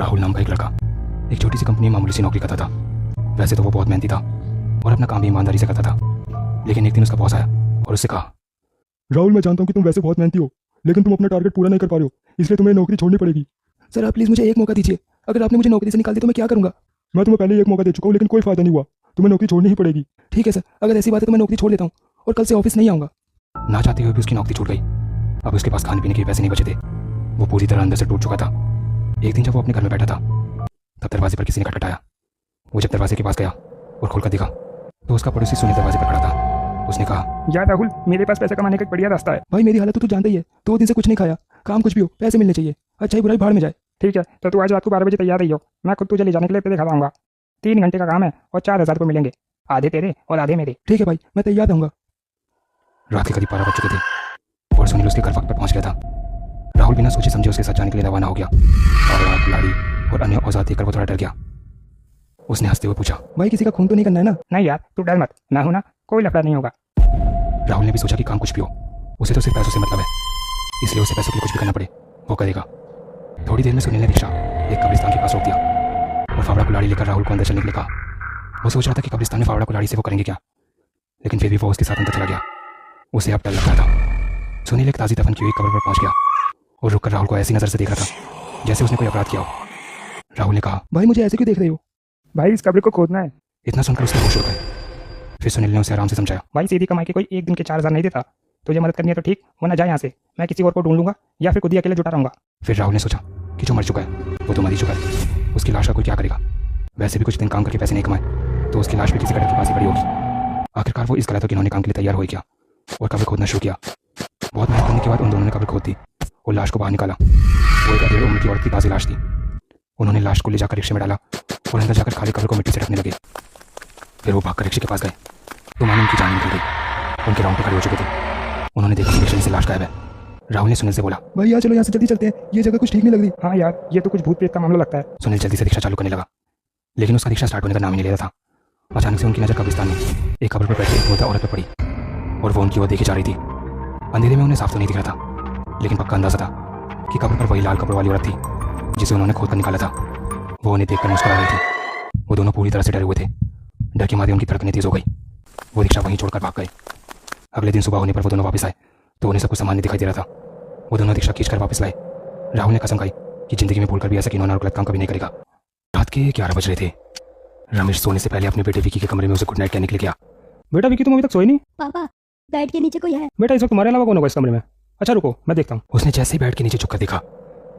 राहुल नाम का एक लड़का एक छोटी सी कंपनी में मामूली सी नौकरी करता था। वैसे तो वो बहुत मेहनती था और अपना काम भी ईमानदारी से करता था, लेकिन एक दिन उसका बॉस आया और उससे कहा, राहुल, मैं जानता हूँ कि तुम वैसे बहुत मेहनती हो, लेकिन तुम अपना टारगेट पूरा नहीं कर पा रहे हो, इसलिए तुम्हें नौकरी छोड़नी पड़ेगी। सर आप प्लीज़ मुझे एक मौका दीजिए, अगर आपने मुझे नौकरी से निकाल दिया तो मैं क्या करूँगा? मैं तुम्हें पहले ही एक मौका दे चुका हूँ, लेकिन कोई फायदा नहीं हुआ, तुम्हें नौकरी छोड़नी ही पड़ेगी। ठीक है सर, अगर ऐसी बात है तो मैं नौकरी छोड़ देता हूँ और कल से ऑफिस नहीं आऊँगा। ना चाहते हुए भी उसकी नौकरी छूट गई। अब उसके पास खाने पीने के पैसे नहीं बचे थे, वो पूरी तरह अंदर से टूट चुका था। एक दिन जब वो अपने घर में बैठा था तब दरवाजे पर किसी ने खटखटाया। वो जब दरवाजे के पास गया और खोलकर देखा तो उसका पड़ोसी सुनील दरवाजे पर खड़ा था। उसने कहा, यार राहुल, मेरे पास पैसे कमाने का एक बढ़िया रास्ता है। भाई मेरी हालत तो तू जानता ही है, 2 दिन से कुछ नहीं खाया, काम कुछ भी हो पैसे मिलने चाहिए, अच्छा ही बुराई भाड़ में जाए। ठीक है, तो तू आज रात को 12 बजे तैयार रही हो, मैं खुद तुझे ले जाने के लिए तेरे घर आऊंगा। 3 घंटे का काम है और 4,000 रुपये मिलेंगे, आधे तेरे और आधे मेरे। ठीक है भाई, मैं तैयार रहूंगा। रात के करीब 12 बज चुके थे और सुनील उसके घर वक्त पर पहुंच गया था। राहुल बिना सोचे समझे उसके साथ जाने के लिए रवाना हो गया। फावड़ा, कुल्हाड़ी और अन्य औजार देखकर वो थोड़ा डर गया। उसने हंसते हुए पूछा, भाई किसी का खून तो नहीं करना है ना? नहीं यार, तू डर मत, मैं हूं ना, कोई लफड़ा नहीं होगा। राहुल ने भी सोचा कि काम कुछ भी हो, उसे तो सिर्फ पैसों से मतलब है, इसलिए उसे पैसों के लिए कुछ भी करना पड़े वो करेगा। थोड़ी देर में सुनील ने रिक्शा एक कब्रिस्तान के पास रोक दिया और फावड़ा कुल्हाड़ी लेकर राहुल को अंदर चलने के लिए कहा। वो सोच रहा था कि कब्रिस्तान में फावड़ा कुल्हाड़ी से वो करेंगे क्या, लेकिन फिर भी वो उसके साथ अंदर चला गया। उसे अब डर लग रहा था। सुनील एक ताज़ी दफन की हुई कब्र पर पहुंच गया और रुककर राहुल को ऐसी नज़र से देख रहा था जैसे उसने कोई अपराध किया हो। राहुल ने कहा, भाई मुझे ऐसे क्यों देख रहे हो? भाई इस कब्र को खोदना है। इतना सुनकर उसके होश उड़ गए। फिर सुनील ने उसे आराम से समझाया, भाई सीधी कमाई के कोई एक दिन के 4,000 नहीं देता, तुझे मदद करनी है तो ठीक, वरना जा यहाँ से, मैं किसी और को ढूंढ लूंगा या फिर खुद ही अकेले जुटा रहूंगा। फिर राहुल ने सोचा कि जो मर चुका है वो तो मर ही चुका है, उसकी लाश का कोई क्या करेगा? वैसे भी कुछ दिन काम करके पैसे नहीं कमाए तो उसकी लाश भी किसी गड्ढे के पास ही पड़ी होगी। आखिरकार वो इस गलत के इन्होंने काम के लिए तैयार हो गया और कब्र खोदना शुरू किया। बहुत मेहनत करने के बाद उन दोनों ने कब्र खोद दी और लाश को बाहर निकाला। वो एक 1.5 उम्र की औरत की ताज़ी लाश थी। उन्होंने लाश को ले जाकर रिक्शे में डाला और अंदर जाकर खाली कब्र को मिट्टी से ढकने लगे। फिर वो भागकर रिक्शे के पास गए तो मानो उनकी जान निकल गई। उनके रोंगटे खड़े हो चुके थे। उन्होंने देखा कि रिक्शे से लाश गायब है। राहुल ने सुनील से बोला, भाई यार चलो यहाँ से जल्दी चलते हैं, ये जगह कुछ ठीक नहीं लग रही। हाँ यार, ये तो कुछ भूत प्रेत का मामला लगता है। सुनील जल्दी से रिक्शा चालू करने लगा, लेकिन उसका रिक्शा स्टार्ट होने का नाम ही नहीं ले रहा था। अचानक से उनकी नजर कब्रिस्तान में एक कब्र पर बैठी एक वृद्ध औरत पर पड़ी और वो उनकी ओर देखी जा रही थी। अंधेरे में उन्हें साफ तो नहीं दिख रहा था, लेकिन पक्का अंदाजा था कि कब्र पर वही लाल कपड़ों वाली औरत थी जिसे उन्होंने खोद कर निकाला था। वो उन्हें देखकर मुस्कुरा रही थी। वो दोनों पूरी तरह से डरे हुए थे। डर के मारे उनकी धड़कनें तेज हो गई। वो रिक्शा वहीं छोड़कर भाग गए। अगले दिन सुबह होने पर वो दोनों वापस आए तो उन्हें सब कुछ सामान्य दिखाई दे रहा था। वो दोनों रिक्शा खींचकर वापस लाए। राहुल ने कसम खाई कि जिंदगी में भूलकर भी ऐसा किन्होंने और गलत काम कभी नहीं करेगा। रात के 11 बज रहे थे। रमेश सोने से पहले अपने बेटे विकी के कमरे में उसे गुड नाइट कहने के लिए गया। बेटा विकी, तुम अभी तक सोई नहीं? पापा, बेड के नीचे कोई है। बेटा इस वक्त तुम्हारे अलावा कौन होगा इस कमरे में? अच्छा रुको, मैं देखता हूँ। उसने जैसे ही बेड के नीचे झुककर देखा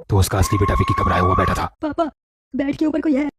तो उसका असली बेटा विकी घबराया हुआ बैठा था। पापा, बेड के ऊपर कोई है।